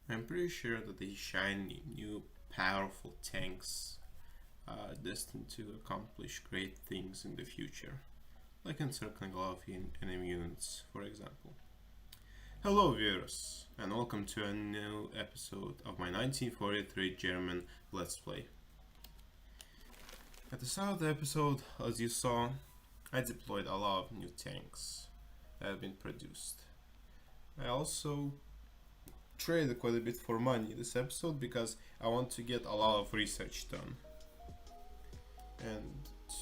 I'm pretty sure that these shiny, new, powerful tanks are destined to accomplish great things in the future, like encircling a lot of enemy units, for example. Hello, viewers, and welcome to a new episode of my 1943 German Let's Play. At the start of the episode, as you saw, I deployed a lot of new tanks that have been produced. I also traded quite a bit for money this episode because I want to get a lot of research done and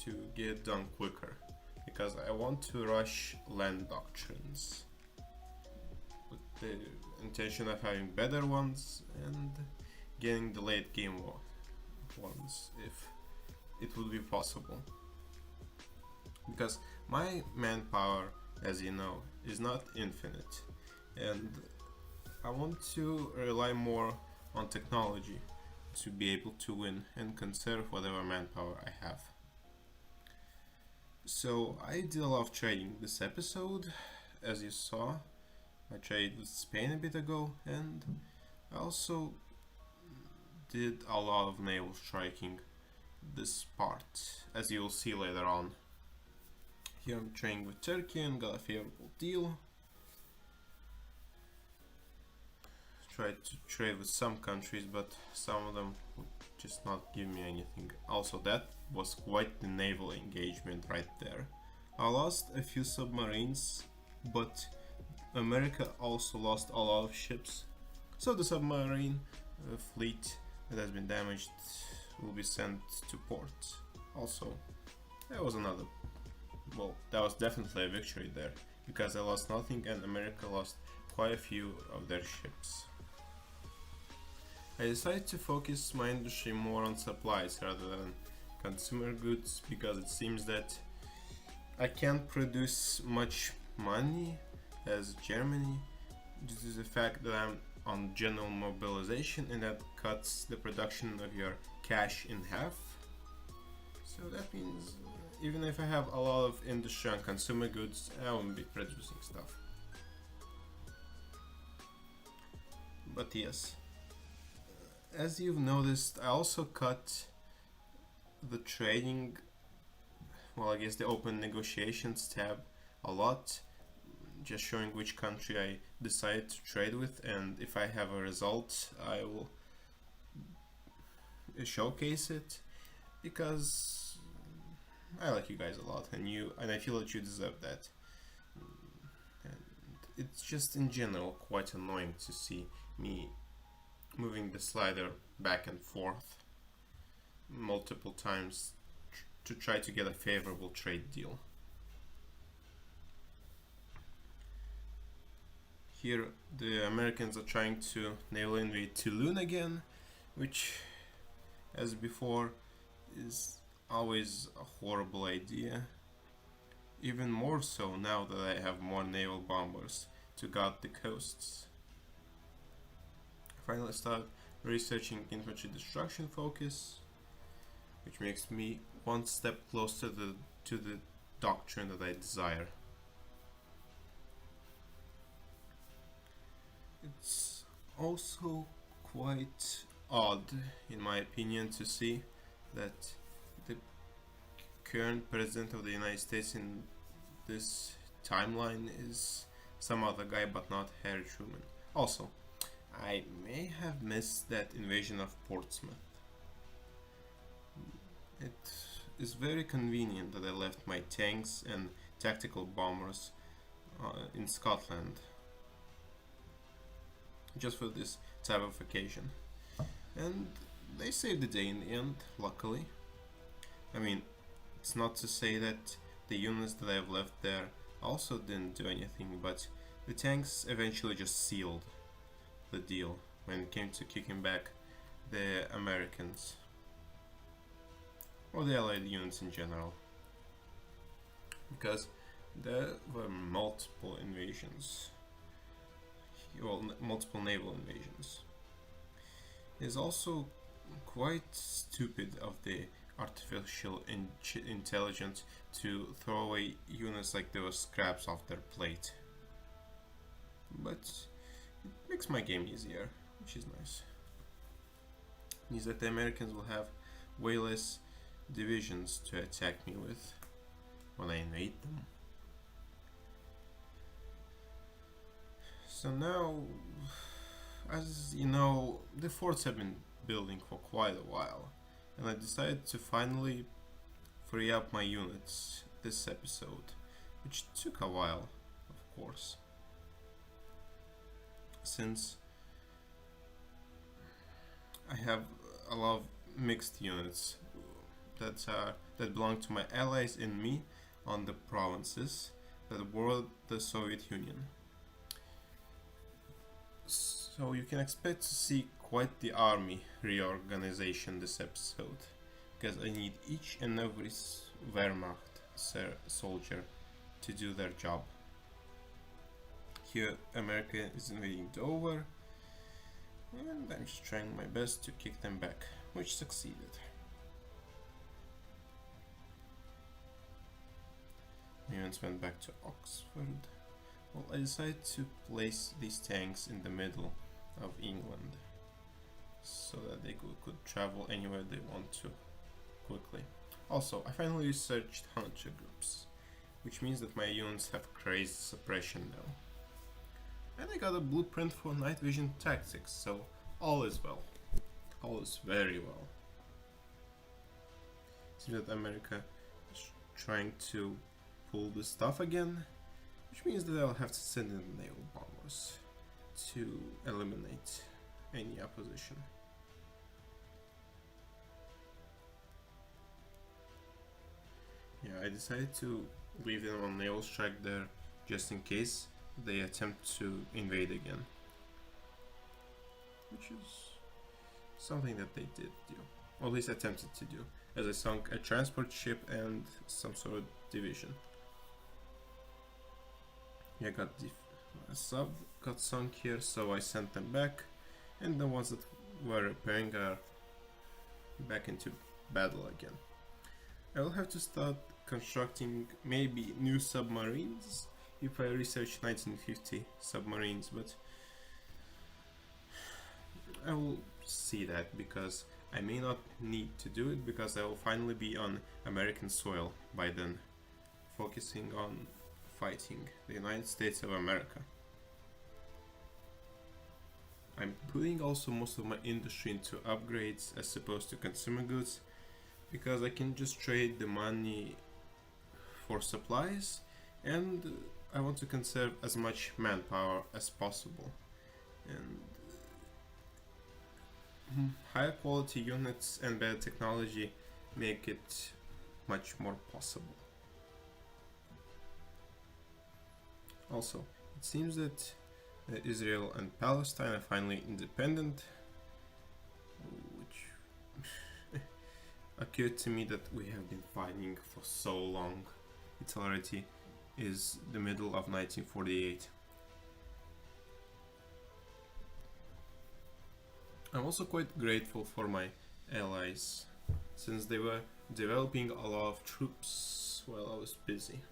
to get it done quicker because I want to rush land doctrines with the intention of having better ones and getting the late game ones if it would be possible, because my manpower, as you know, is not infinite and I want to rely more on technology to be able to win and conserve whatever manpower I have. So I did a lot of trading this episode. As you saw, I traded with Spain a bit ago, and I also did a lot of naval striking this part, as you will see later on. Here I'm trading with Turkey and got a favorable deal. Tried to trade with some countries, but some of them would just not give me anything. Also, that was quite the naval engagement right there. I lost a few submarines, but America also lost a lot of ships. So the submarine fleet that has been damaged will be sent to port. Also, that was that was definitely a victory there, because I lost nothing and America lost quite a few of their ships. I decided to focus my industry more on supplies rather than consumer goods, because it seems that I can't produce much money as Germany due to the fact that I'm on general mobilization, and that cuts the production of your cash in half. So that means even if I have a lot of industry and consumer goods, I won't be producing stuff. But yes, as you've noticed, I also cut the trading, I guess the open negotiations tab a lot, just showing which country I decide to trade with, and if I have a result I will showcase it, because I like you guys a lot and I feel that you deserve that. And it's just in general quite annoying to see me moving the slider back and forth multiple times to try to get a favorable trade deal. Here the Americans are trying to naval invade Toulon again, which, as before, is always a horrible idea. Even more so now that I have more naval bombers to guard the coasts. I finally started researching infantry destruction focus, which makes me one step closer to the doctrine that I desire. It's also quite odd, in my opinion, to see that the current president of the United States in this timeline is some other guy, but not Harry Truman. Also, I may have missed that invasion of Portsmouth. It is very convenient that I left my tanks and tactical bombers in Scotland just for this type of occasion, and they saved the day in the end, luckily. I mean, it's not to say that the units that I've left there also didn't do anything, but the tanks eventually just sealed the deal when it came to kicking back the Americans, or the Allied units in general, because there were multiple invasions, multiple naval invasions. It's also quite stupid of the artificial intelligence to throw away units like they were scraps off their plate, but it makes my game easier. which is nice. Means that the Americans will have way less divisions to attack me with when I invade them. So now, as you know, the forts have been building for quite a while, and I decided to finally free up my units this episode, which took a while, of course, since I have a lot of mixed units that belong to my allies and me on the provinces that were the Soviet Union. So you can expect to see quite the army reorganization this episode, because I need each and every Wehrmacht soldier to do their job. Here America is invading over, and I'm just trying my best to kick them back, which succeeded. Units went back to Oxford. Well, I decided to place these tanks in the middle of England, so that they could travel anywhere they want to quickly. Also, I finally researched hunter groups, which means that my units have crazy suppression now. And I got a blueprint for night vision tactics, so all is well. All is very well. Seems that America is trying to pull this stuff again, which means that I'll have to send in naval bombers to eliminate any opposition. Yeah, I decided to leave them on naval strike there just in case they attempt to invade again, which is something that they did do, or at least attempted to do, as I sunk a transport ship and some sort of division. Yeah, a sub got sunk here, so I sent them back, and the ones that were repairing are back into battle again. I will have to start constructing maybe new submarines if I research 1950 submarines, but I will see that, because I may not need to do it, because I will finally be on American soil by then, focusing on fighting the United States of America. I'm putting also most of my industry into upgrades as opposed to consumer goods, because I can just trade the money for supplies, and I want to conserve as much manpower as possible, and higher quality units and better technology make it much more possible. Also, it seems that Israel and Palestine are finally independent, which occurred to me that we have been fighting for so long. It already is the middle of 1948. I'm also quite grateful for my allies, since they were developing a lot of troops while I was busy.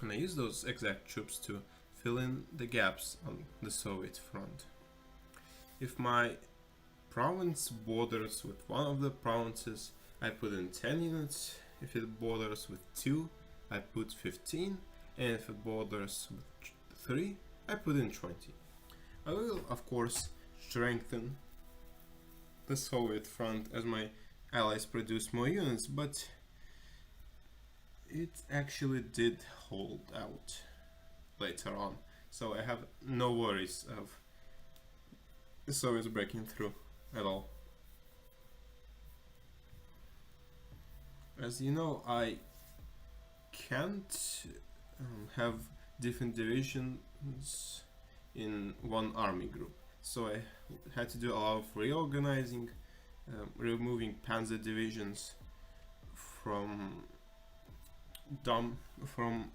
And I used those exact troops to fill in the gaps on the Soviet front. If my province borders with one of the provinces, I put in 10 units. If it borders with 2, I put 15. And if it borders with 3, I put in 20. I will, of course, strengthen the Soviet front as my allies produce more units, but it actually did hold out later on, so I have no worries of the Soviets breaking through at all. As you know, I can't have different divisions in one army group, so I had to do a lot of reorganizing, removing panzer divisions from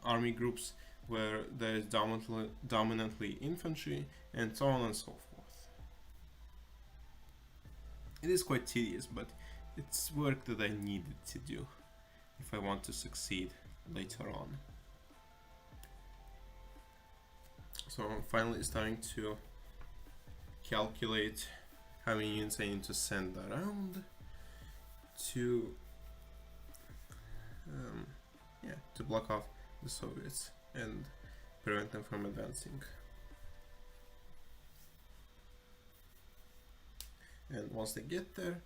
army groups where there is dominantly infantry, and so on and so forth. It is quite tedious, but it's work that I needed to do if I want to succeed later on. So I'm finally starting to calculate how many units I need to send around to to block off the Soviets and prevent them from advancing. And once they get there,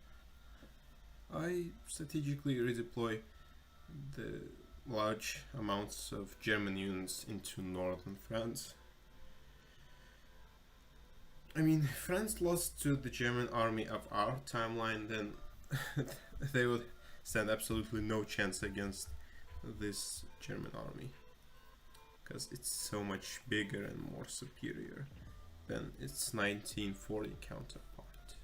I strategically redeploy the large amounts of German units into northern France. I mean, if France lost to the German army of our timeline, then they would stand absolutely no chance against this German army, because it's so much bigger and more superior than its 1940 counterpart.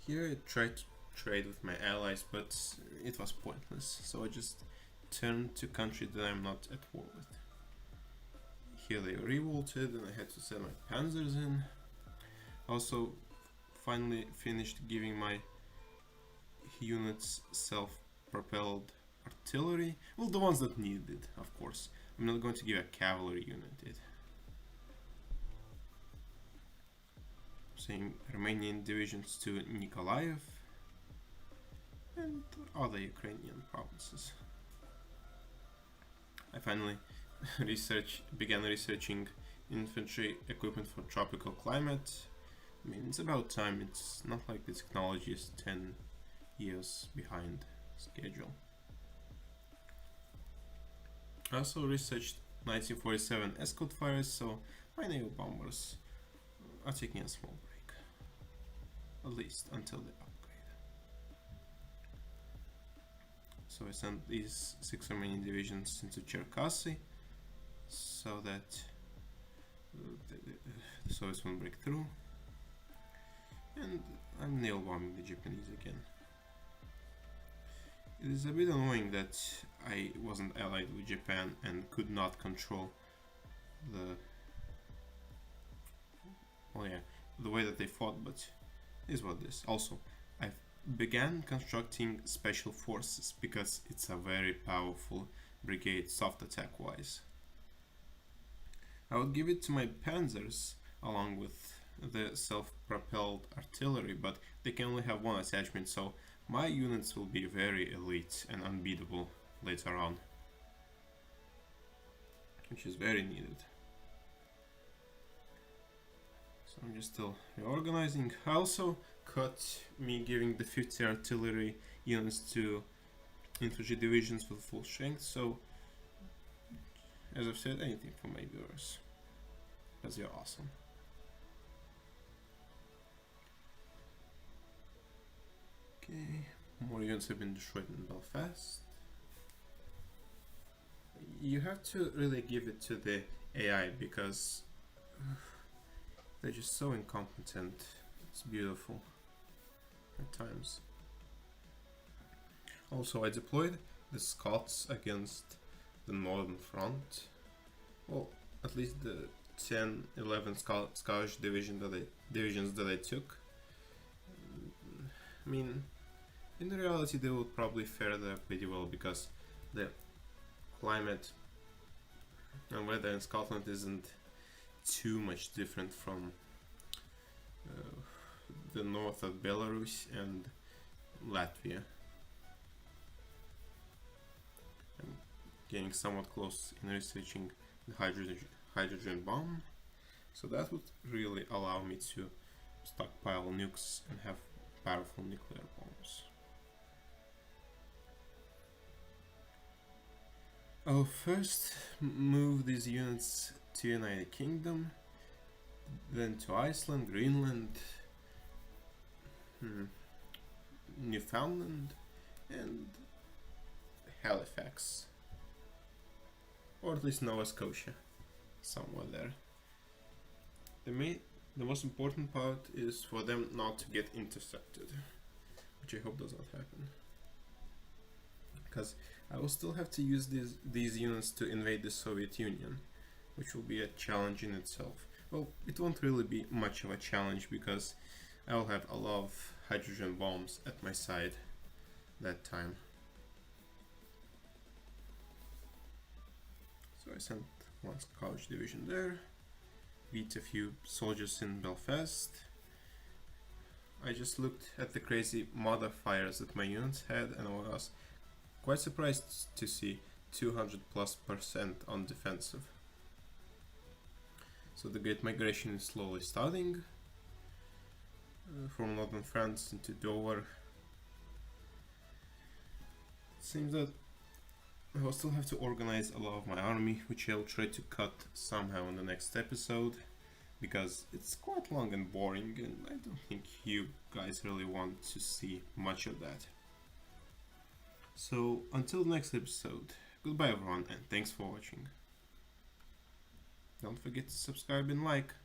Here I tried to trade with my allies, but it was pointless, so I just turned to countries that I'm not at war with. Here they revolted and I had to send my panzers in. Also finally finished giving my units self-propelled artillery. Well, the ones that needed it, of course. I'm not going to give a cavalry unit it. Same Romanian divisions to Nikolaev and other Ukrainian provinces. I finally began researching infantry equipment for tropical climate. I mean, it's about time. It's not like the technology is 10 years behind schedule. I also researched 1947 escort fighters, so my naval bombers are taking a small break, at least until they upgrade. So I sent these 6 Romanian divisions into Cherkasy so that the Soviets won't break through, and I'm nail bombing the Japanese again. It is a bit annoying that I wasn't allied with Japan and could not control the way that they fought, but it is what it is. Also, I began constructing special forces because it's a very powerful brigade soft attack wise. I would give it to my panzers along with the self-propelled artillery, but they can only have one attachment, so my units will be very elite and unbeatable later on, which is very needed. So I'm just still reorganizing. I also cut me giving the 50 artillery units to infantry divisions with full strength, so as I've said, anything for my viewers, because you're awesome. Okay, more units have been destroyed in Belfast. You have to really give it to the AI because they're just so incompetent. It's beautiful at times. Also, I deployed the Scots against the Northern Front. Well, at least the 10, 11 Scottish divisions that I took. I mean, in reality they would probably fare there pretty well because the climate and weather in Scotland isn't too much different from the north of Belarus and Latvia. I'm getting somewhat close in researching the hydrogen bomb, so that would really allow me to stockpile nukes and have powerful nuclear bombs. I'll first move these units to United Kingdom, then to Iceland, Greenland, Newfoundland, and Halifax, or at least Nova Scotia, somewhere there. The most important part is for them not to get intercepted, which I hope does not happen, because I will still have to use these units to invade the Soviet Union, which will be a challenge in itself. Well, it won't really be much of a challenge because I will have a lot of hydrogen bombs at my side that time. I sent one Scout division there. Beat a few soldiers in Belfast. I just looked at the crazy modifiers that my units had and I was quite surprised to see 200+% on defensive. So the Great Migration is slowly starting from northern France into Dover. It seems that I will still have to organize a lot of my army, which I'll try to cut somehow in the next episode, because it's quite long and boring and I don't think you guys really want to see much of that. So until the next episode, goodbye everyone and thanks for watching. Don't forget to subscribe and like.